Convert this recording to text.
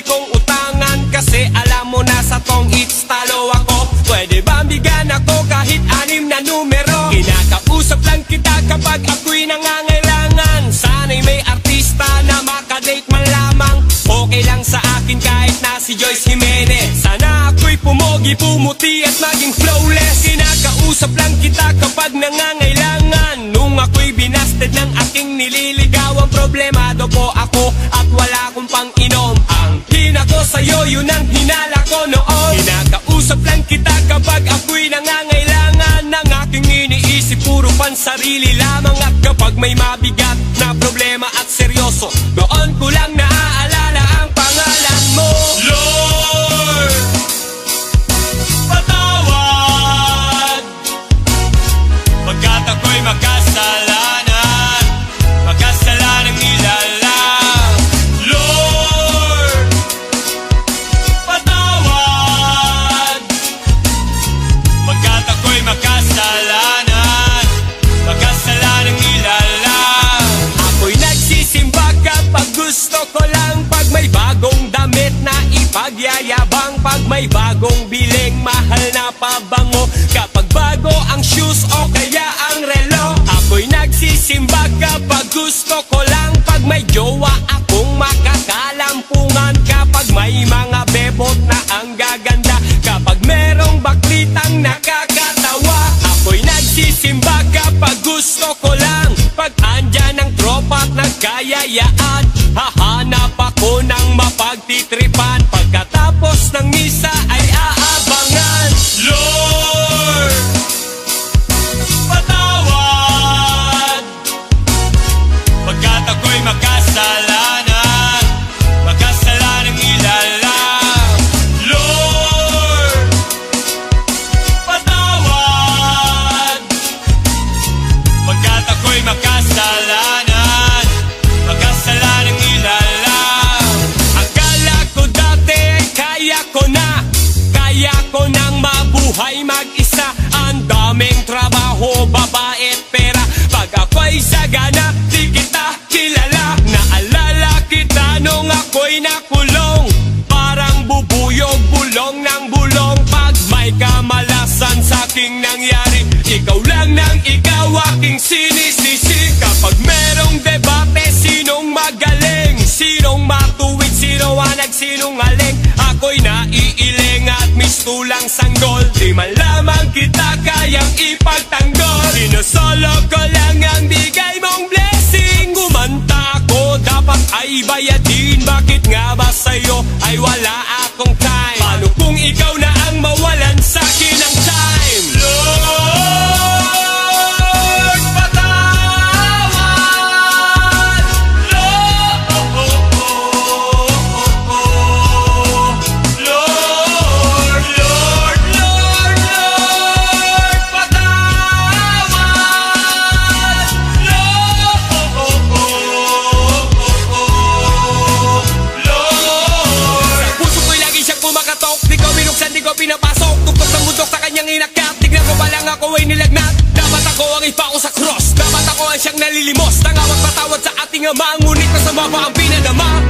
kong utangan, kasi alam mo na sa tong it's talo ako. Pwede ba bigyan ako kahit 6 na numero? Kinakausap lang kita kapag ako'y nangangailangan. Sana'y may artista na makadate man lamang. Okay lang sa akin kahit na si Joyce Jimenez. Sana ako'y pumogi, pumuti at maging flawless. Kinakausap lang kita kapag nangangailangan. Nung ako'y binasted ng aking nililigawan, problemado po ako at wala akong pang-inom. Ang hina ko sa'yo, yun ang hinala ko noon. Kinakausap lang kita kapag ako'y nangangailangan. Ng aking iniisip, puro pansarili lamang. At kapag may mabigat na problema at seryoso, doon ko lang naaalala ang pangalan mo. Lord, patawad pagkat ako'y makasalanan, makasalanang nilalang. Lord, patawad pagkat ako'y makasalanan, makasalanang nilalang. Ako'y nagsisimba kapag gusto ko lang, pag may bagong damit na ipagyayabang, pag may bagong biling mahal na pabango, kapag bago ang shoes o kaya ang relo. Ako'y nagsisimba kapag gusto ko lang, pag may jowa akong makakalampungan, kapag may mga bebot na ang gaganda, kapag merong baklitang nakakatawa. Ako'y nagsisimba kapag gusto ko lang, pag andyan ang tropa at nagkayayaan, hahanap ako ng mapagtitripan, pagkatapos ng misa ay aabangan. Lord, patawad pagkat ako'y makasalanan, makasalanang ilalang. Lord, patawad pagkat ako'y makasalanan, makasalanang ilalang. Akala ko dati kaya ko nang mabuhay mag-isa. Ang daming trabaho, babae at pera, pag ako'y sagana, di kita kilala. Naalala kita nung ako'y nakulong, parang bubuyog, bulong ng bulong. Pag may kamalasan sa aking nangyari, ikaw lang nang ikaw aking sinisisi. Kapag merong debate, sinong magaling, sinong matuwid, sino ang nagsinungaling, ako'y naiiling at mistulang sanggol. Di man lamang kita kayang ipagtanggol, sinusolo ko lang ang bigay mong blessing. Kumanta ko, dapat ay bayadin, bakit nga ba sa'yo ay wala akong time? Paano kung ikaw na ang mawalan sa'kin ng time? Lord, patawad. Lord, Lord, Lord, Lord, Lord, patawad. Lord, Lord. Sa puso ko'y lagi siyang pumakatok, di ko binuksan, di ko pinapasok. Tugtog ng bundok sa kanyang inakyat, tignan ko pa lang ako ay nilagnat. Dapat ako ang ipako sa cross, dapat ako ang siyang nalilimos. Tangawat patawad sa ating ama, ngunit masama pa ang pinadama.